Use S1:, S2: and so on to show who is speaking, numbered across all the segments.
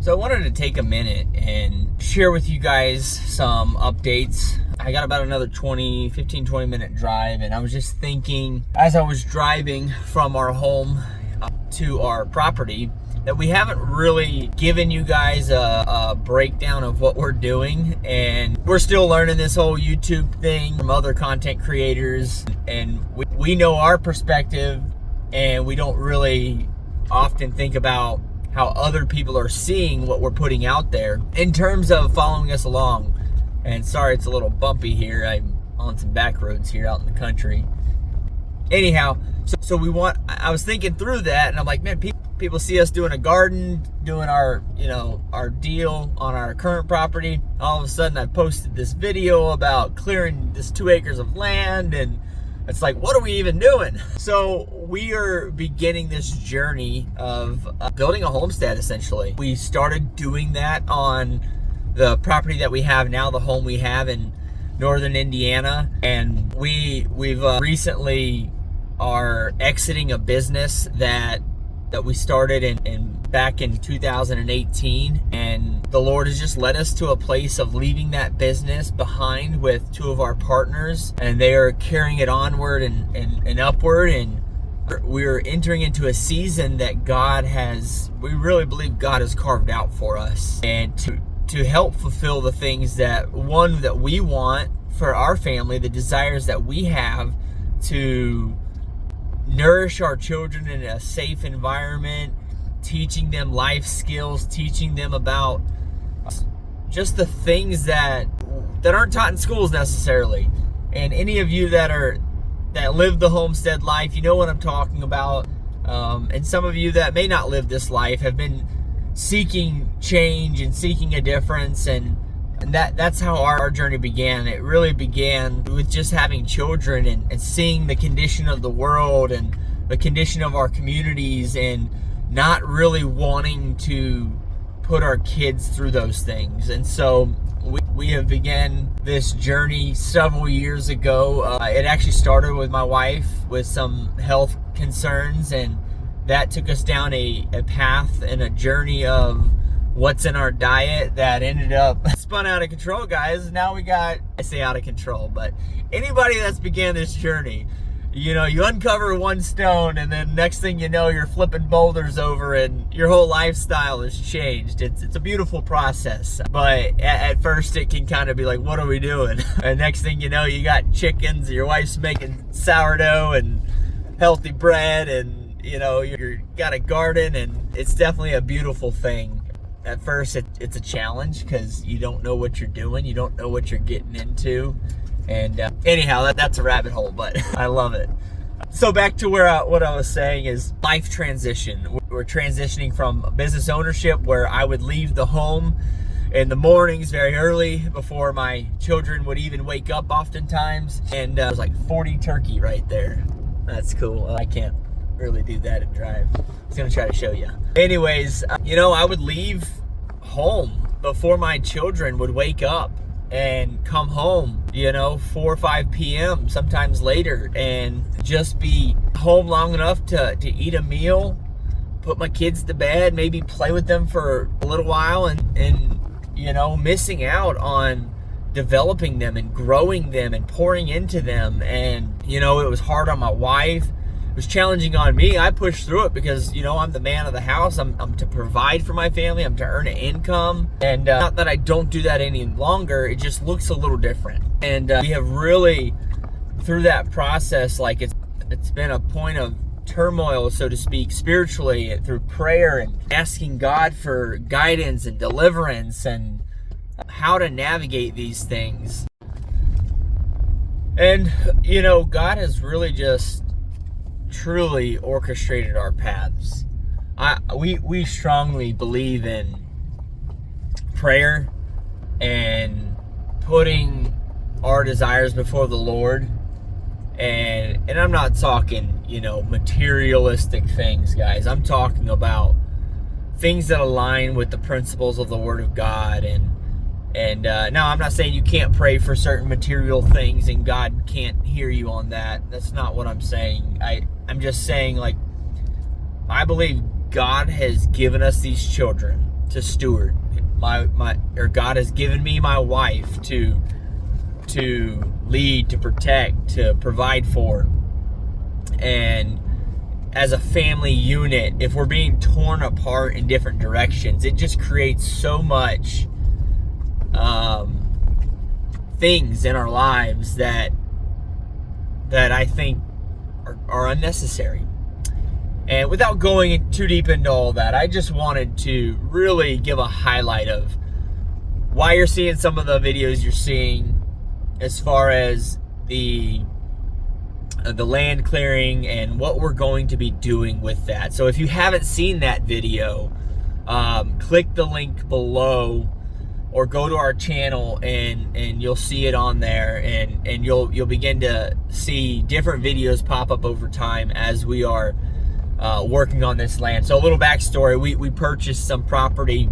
S1: So I wanted to take a minute and share with you guys some updates. I got about another 20 minute drive, and I was just thinking as I was driving from our home to our property that we haven't really given you guys a breakdown of what we're doing, and we're still learning this whole YouTube thing from other content creators, and we know our perspective, and we don't really often think about how other people are seeing what we're putting out there in terms of following us along. And sorry, it's a little bumpy here. I'm on some back roads here out in the country. Anyhow, I was thinking through that, and I'm like, man, people see us doing a garden, doing our deal on our current property. All of a sudden, I posted this video about clearing this 2 acres of land, and it's like, what are we even doing? So we are beginning this journey of building a homestead, essentially. We started doing that on the property that we have now, the home we have in northern Indiana. And we've recently are exiting a business that we started back in 2018, and the Lord has just led us to a place of leaving that business behind with 2 of our partners, and they are carrying it onward and upward, and we're entering into a season that we really believe God has carved out for us, and to help fulfill the things that we want for our family, the desires that we have to nourish our children in a safe environment, teaching them life skills, teaching them about just the things that aren't taught in schools necessarily. And any of you that live the homestead life, you know what I'm talking about. And some of you that may not live this life have been seeking change and seeking a difference, and that's how our journey began. It really began with just having children and seeing the condition of the world and the condition of our communities, and not really wanting to put our kids through those things. And so we have began this journey several years ago. It actually started with my wife with some health concerns, and that took us down a path and a journey of what's in our diet that ended up spun out of control, guys. Now I say out of control, but anybody that's began this journey, you uncover one stone, and then next thing you know, you're flipping boulders over, and your whole lifestyle has changed. It's a beautiful process, but at first it can kind of be like, what are we doing? And next thing you know, you got chickens, your wife's making sourdough and healthy bread, and you got a garden, and it's definitely a beautiful thing. At first, it's a challenge because you don't know what you're doing. You don't know what you're getting into. And anyhow, that's a rabbit hole, but I love it. So back to what I was saying is life transition. We're transitioning from business ownership, where I would leave the home in the mornings very early before my children would even wake up oftentimes. And there's like 40 turkey right there. That's cool. I can't really do that and drive. I was gonna try to show you. Anyways, I would leave home before my children would wake up and come home, 4 or 5 p.m., sometimes later, and just be home long enough to eat a meal, put my kids to bed, maybe play with them for a little while, and missing out on developing them and growing them and pouring into them. And it was hard on my wife. It was challenging on me. I pushed through it because, I'm the man of the house. I'm to provide for my family. I'm to earn an income. And not that I don't do that any longer. It just looks a little different. And we have really, through that process, like it's been a point of turmoil, so to speak, spiritually, through prayer and asking God for guidance and deliverance and how to navigate these things. And, God has really just truly orchestrated our paths. We strongly believe in prayer and putting our desires before the Lord, and I'm not talking materialistic things, guys. I'm talking about things that align with the principles of the Word of God. And now I'm not saying you can't pray for certain material things and God can't hear you on that. That's not what I'm saying. I'm just saying, like, I believe God has given us these children steward. God has given me my wife to lead, to protect, to provide for. And as a family unit, if we're being torn apart in different directions, it just creates so much things in our lives that I think are unnecessary. And without going too deep into all that, I just wanted to really give a highlight of why you're seeing some of the videos you're seeing as far as the land clearing and what we're going to be doing with that. So if you haven't seen that video, click the link below or go to our channel and you'll see it on there, and you'll begin to see different videos pop up over time as we are working on this land. So a little backstory, we purchased some property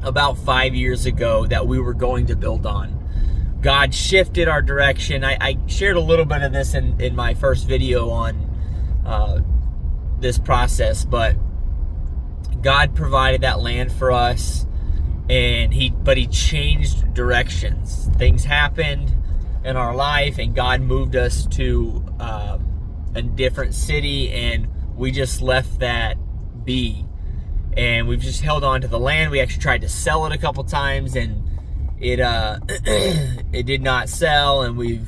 S1: about 5 years ago that we were going to build on. God shifted our direction. I shared a little bit of this in my first video on this process, but God provided that land for us, and he changed directions. Things happened in our life, and God moved us to a different city, and we just left that be. And we've just held on to the land. We actually tried to sell it a couple times, and it it did not sell. And we've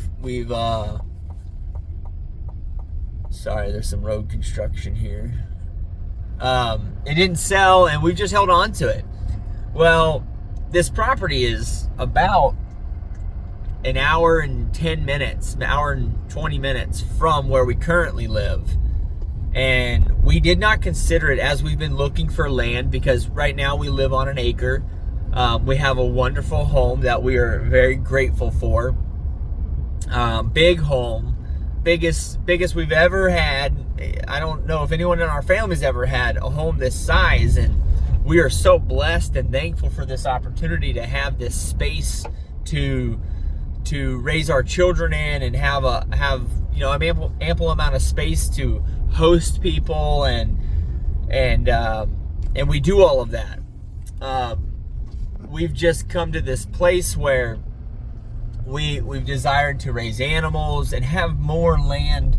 S1: sorry, there's some road construction here. It didn't sell, and we've just held on to it. Well, this property is about an hour and 10 minutes, an hour and 20 minutes from where we currently live. And we did not consider it as we've been looking for land, because right now we live on an acre. We have a wonderful home that we are very grateful for. Big home, biggest we've ever had. I don't know if anyone in our family's ever had a home this size, and we are so blessed and thankful for this opportunity to have this space to raise our children in, and have an ample amount of space to host people, and we do all of that. We've just come to this place where we've desired to raise animals and have more land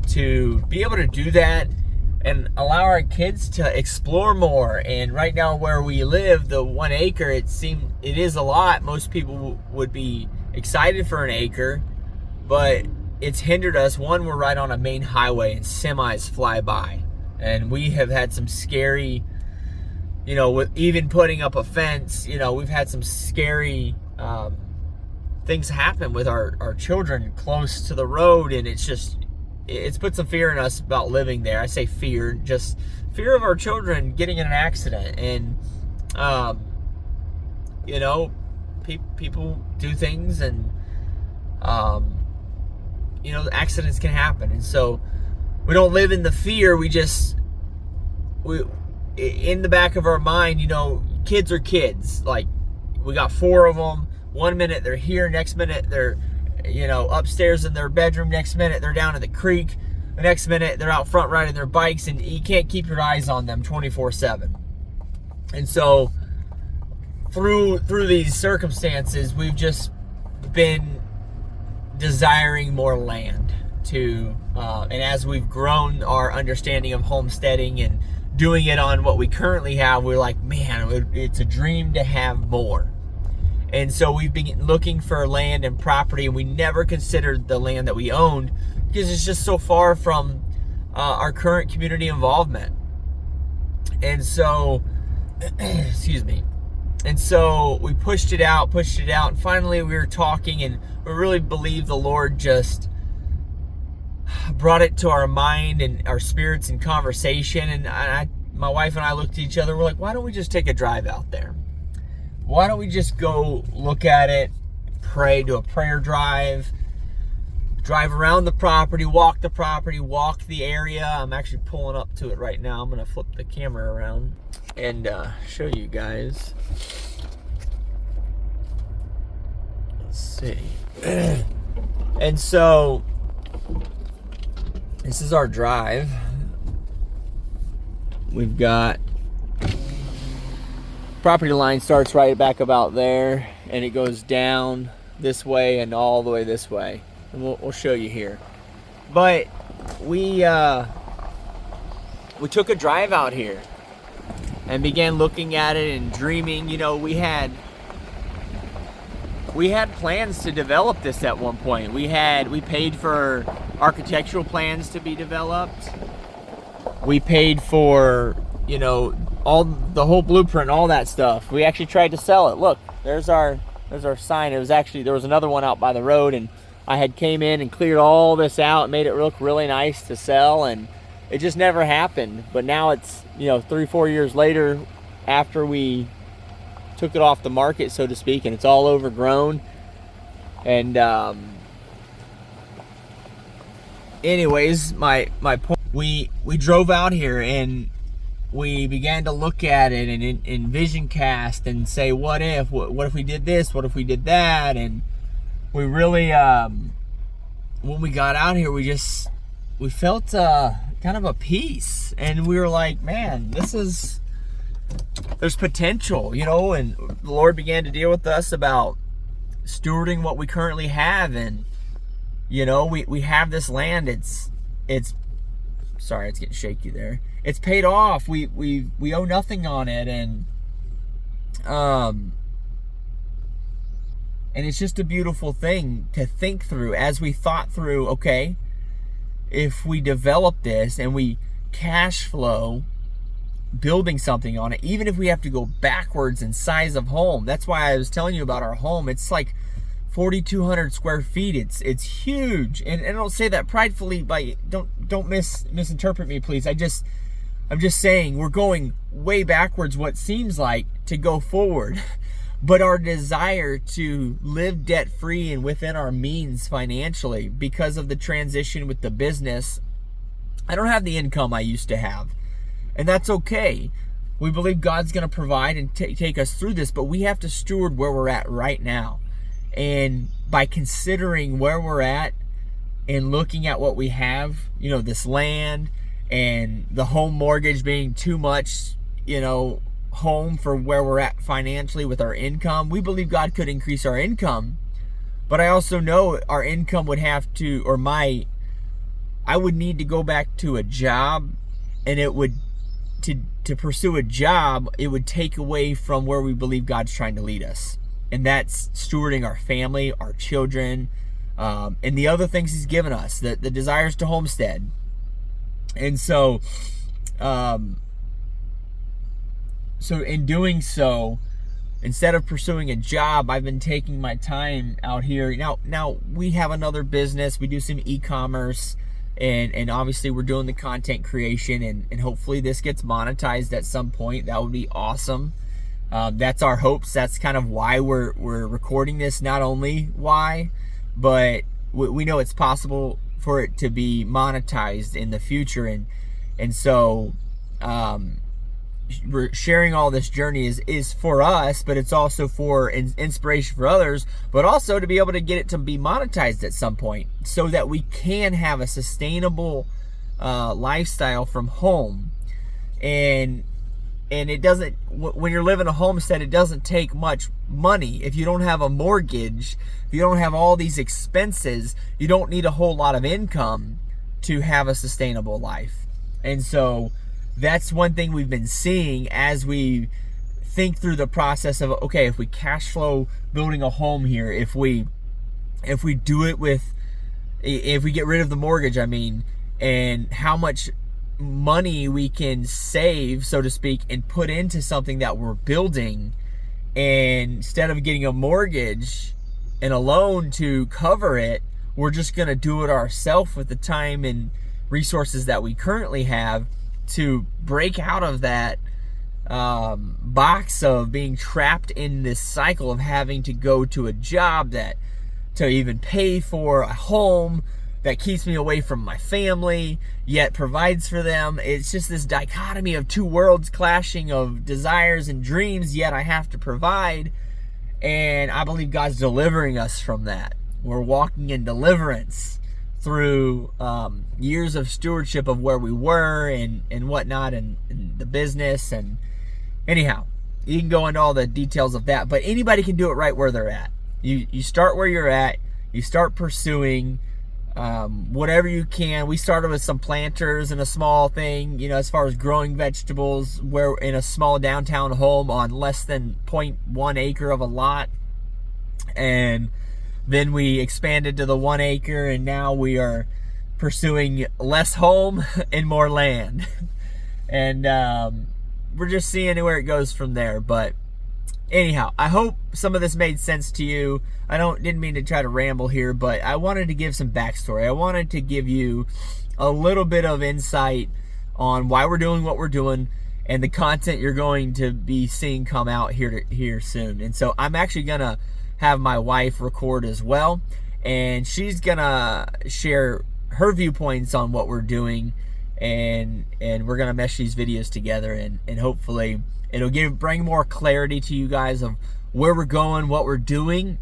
S1: to be able to do that and allow our kids to explore more. And right now where we live, the 1 acre, it is a lot. Most people would be excited for an acre, but it's hindered us. One, we're right on a main highway and semis fly by, and we have had some scary, with even putting up a fence, we've had some scary things happen with our children close to the road, and it's put some fear in us about living there. I say fear, just fear of our children getting in an accident. And people do things, and accidents can happen. And so we don't live in the fear. We in the back of our mind, kids are kids. Like, we got 4 of them. 1 minute they're here, next minute they're upstairs in their bedroom, next minute they're down in the creek, the next minute they're out front riding their bikes, and you can't keep your eyes on them 24/7. And so through these circumstances, we've just been desiring more land and as we've grown our understanding of homesteading and doing it on what we currently have, we're like, man, it's a dream to have more. And so we've been looking for land and property, and we never considered the land that we owned because it's just so far from our current community involvement. And so, excuse me. And so we pushed it out, and finally we were talking, and we really believe the Lord just brought it to our mind and our spirits in conversation. And my wife and I looked at each other, we're like, why don't we just take a drive out there? Why don't we just go look at it, pray, do a prayer drive around the property, walk the area. I'm actually pulling up to it right now. I'm going to flip the camera around and show you guys. Let's see. And so this is our drive. We've got property line starts right back about there, and it goes down this way and all the way this way. And we'll show you here. But we took a drive out here and began looking at it and dreaming. You know, we had plans to develop this at one point. We paid for architectural plans to be developed. We paid for, you know, the whole blueprint, all that stuff. We actually tried to sell it. Look, there's our sign. It was actually, there was another one out by the road, and I had came in and cleared all this out and made it look really nice to sell, and it just never happened. But now it's, you know, 3-4 years later after we took it off the market, so to speak, and it's all overgrown. And anyways, my point, we drove out here and we began to look at it and vision cast and say, what if we did this, what if we did that? And we really when we got out here, we felt kind of a peace, and we were like, man, there's potential, you know. And the Lord began to deal with us about stewarding what we currently have. And you know, we have this land. It's sorry, it's getting shaky there. It's paid off. We owe nothing on it, and it's just a beautiful thing to think through as we thought through, okay, if we develop this and we cash flow building something on it, even if we have to go backwards in size of home. That's why I was telling you about our home. It's like 4,200 square feet. It's huge, and I don't say that pridefully. Don't misinterpret me, please. I'm just saying we're going way backwards. What seems like to go forward, but our desire to live debt free and within our means financially because of the transition with the business. I don't have the income I used to have, and that's okay. We believe God's going to provide and take us through this, but we have to steward where we're at right now. And by considering where we're at and looking at what we have, you know, this land and the home mortgage being too much, you know, home for where we're at financially with our income, we believe God could increase our income. But I also know our income would have to, I would need to go back to a job, and it would, to pursue a job, it would take away from where we believe God's trying to lead us. And that's stewarding our family, our children, and the other things He's given us, the desires to homestead. And so in doing so, instead of pursuing a job, I've been taking my time out here. Now we have another business. We do some e-commerce, and obviously we're doing the content creation, and hopefully this gets monetized at some point. That would be awesome. That's our hopes. That's kind of why we're recording this. Not only why, but we know it's possible for it to be monetized in the future. And so we're sharing all this journey is for us, but it's also for inspiration for others, but also to be able to get it to be monetized at some point so that we can have a sustainable lifestyle from home. And it doesn't, when you're living a homestead, it doesn't take much money. If you don't have a mortgage, if you don't have all these expenses, you don't need a whole lot of income to have a sustainable life. And so that's one thing we've been seeing as we think through the process of, okay, if we cash flow building a home here, if we do it with, if we get rid of the mortgage, and how much money we can save, so to speak, and put into something that we're building, and instead of getting a mortgage and a loan to cover it, we're just going to do it ourselves with the time and resources that we currently have to break out of that box of being trapped in this cycle of having to go to a job to even pay for a home that keeps me away from my family, yet provides for them. It's just this dichotomy of two worlds clashing of desires and dreams, yet I have to provide. And I believe God's delivering us from that. We're walking in deliverance through years of stewardship of where we were and whatnot, and the business. And anyhow, you can go into all the details of that, but anybody can do it right where they're at. You start where you're at. You start pursuing whatever you can. We started with some planters and a small thing, you know, as far as growing vegetables. We're in a small downtown home on less than 0.1 acre of a lot. And then we expanded to the 1 acre, and now we are pursuing less home and more land. And we're just seeing where it goes from there. But anyhow, I hope some of this made sense to you. I didn't mean to try to ramble here, but I wanted to give some backstory. I wanted to give you a little bit of insight on why we're doing what we're doing and the content you're going to be seeing come out here soon. And so I'm actually gonna have my wife record as well, and she's gonna share her viewpoints on what we're doing, and we're gonna mesh these videos together, and hopefully it'll bring more clarity to you guys of where we're going, what we're doing,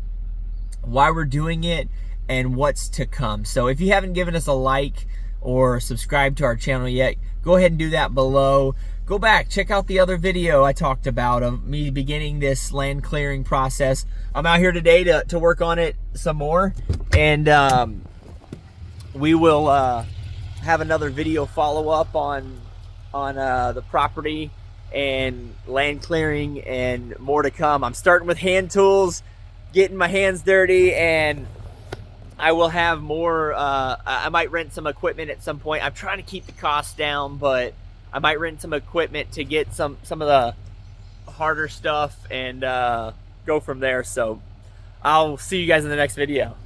S1: why we're doing it, and what's to come. So if you haven't given us a like or subscribed to our channel yet, go ahead and do that below. Go back, check out the other video I talked about of me beginning this land clearing process. I'm out here today to work on it some more, and we will have another video follow up on the property and land clearing, and more to come. I'm starting with hand tools, getting my hands dirty, and I will have more. I might rent some equipment at some point. I'm trying to keep the costs down, but I might rent some equipment to get some of the harder stuff and go from there. So I'll see you guys in the next video.